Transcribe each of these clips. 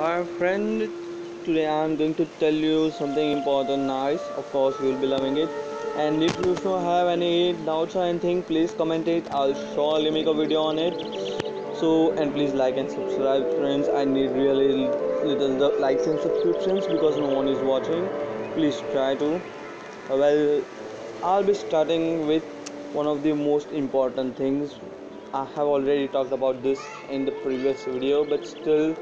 Hi friend, today I am going to tell you something important, nice. Of course, you will be loving it. And if you have any doubts or anything, please comment it. I'll surely make a video on it. So, and please like and subscribe, friends. I need really little likes and subscriptions because no one is watching. Please try to. Well, I'll be starting with one of the most important things. I have already talked about this in the previous video, but still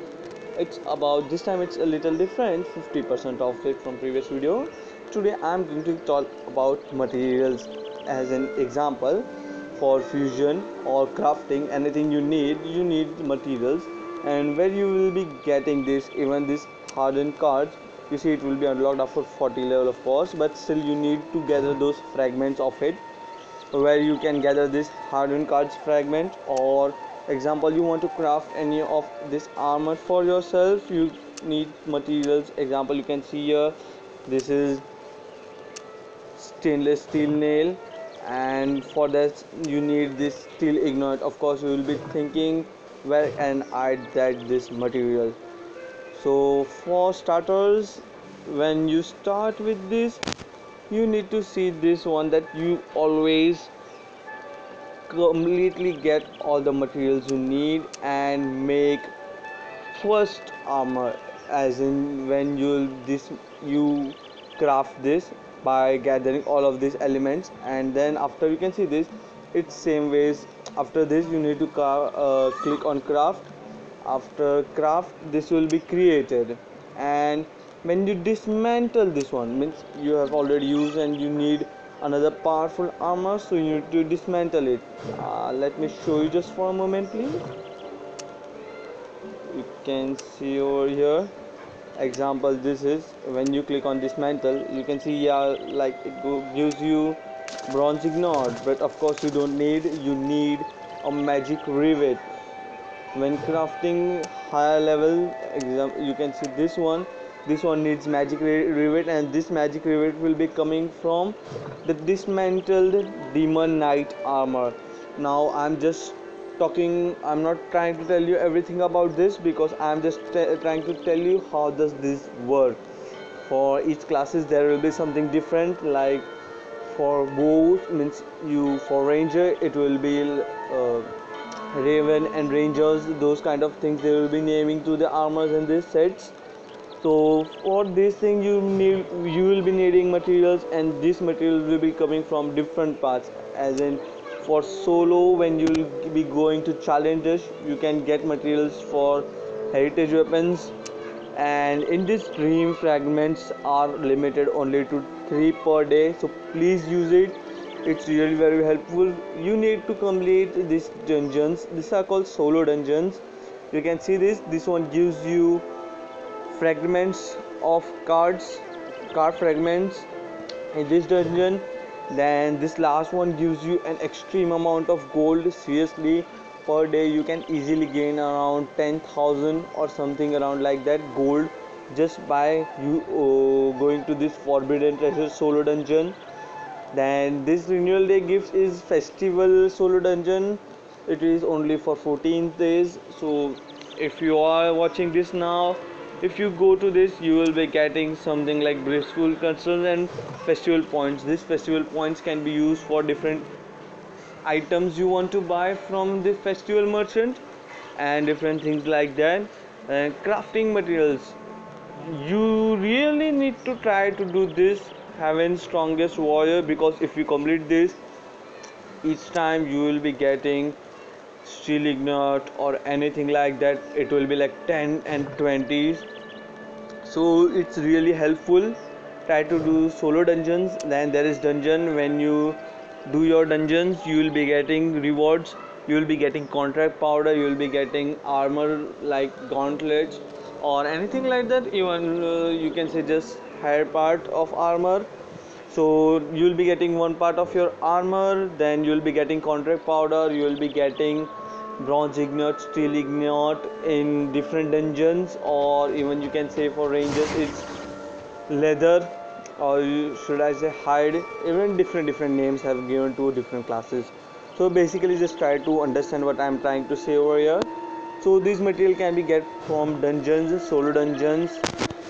it's about this time it's a little different, 50% of it from previous video. Today I'm going to talk about materials. As an example, for fusion or crafting, anything you need materials. And where you will be getting this, even this hardened cards, you see it will be unlocked after 40 level of course, but still you need to gather those fragments of it, where you can gather this hardened cards fragment. Or example, you want to craft any of this armor for yourself, you need materials. Example, you can see here, this is stainless steel nail, and for that you need this steel ignite. Of course, you will be thinking where can I get this material. So for starters, when you start with this, you need to see this one, that you always completely get all the materials you need and make first armor. As in, when you craft this by gathering all of these elements, and then after you can see this, it's same ways. After this you need to click on craft. After craft, this will be created. And when you dismantle this one, means you have already used and you need another powerful armor, so you need to dismantle it. Let me show you just for a moment, please. You can see over here, example, this is when you click on dismantle, you can see, yeah, like gives you bronze ignore. But of course you don't need, you need a magic rivet. When crafting higher level, example, you can see this one needs magic rivet, and this magic rivet will be coming from the dismantled demon knight armor. Now I'm not trying to tell you everything about this, because I'm just trying to tell you how does this work. For each classes there will be something different. Like for bow, means you, for ranger it will be raven and rangers, those kind of things they will be naming to the armors in these sets. So for this thing you will be needing materials, and these materials will be coming from different parts. As in, for solo, when you will be going to challenges, you can get materials for heritage weapons. And in this dream, fragments are limited only to 3 per day, so please use it. It's really very helpful. You need to complete these dungeons. These are called solo dungeons. You can see this one gives you fragments of card fragments in this dungeon. Then this last one gives you an extreme amount of gold. Seriously, per day you can easily gain around 10,000 or something around like that gold, just by you going to this forbidden treasure solo dungeon. Then this renewal day gift is festival solo dungeon. It is only for 14 days. So if you are watching this now, if you go to this, you will be getting something like blissful concerns and festival points. These festival points can be used for different items you want to buy from the festival merchant and different things like that. And crafting materials, you really need to try to do this having strongest warrior, because if you complete this, each time you will be getting steel ignite or anything like that. It will be like 10 and 20s, so it's really helpful. Try to do solo dungeons. Then there is dungeon. When you do your dungeons, you will be getting rewards. You will be getting contract powder, you will be getting armor like gauntlets or anything like that. Even you can say just hair part of armor. So you will be getting one part of your armor, then you will be getting contract powder, you will be getting bronze ignite, steel ignite in different dungeons. Or even you can say for rangers it's leather, or should I say hide. Even different names have given to different classes. So basically just try to understand what I'm trying to say over here. So this material can be get from dungeons, solo dungeons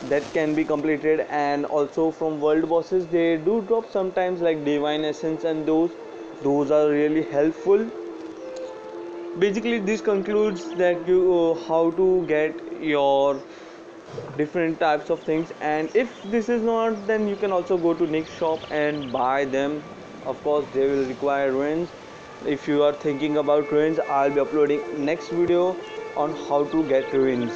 that can be completed, and also from world bosses. They do drop sometimes like divine essence, and those are really helpful. Basically this concludes that you how to get your different types of things. And if this is not, then you can also go to Nick's shop and buy them. Of course they will require ruins. If you are thinking about ruins, I'll be uploading next video on how to get ruins.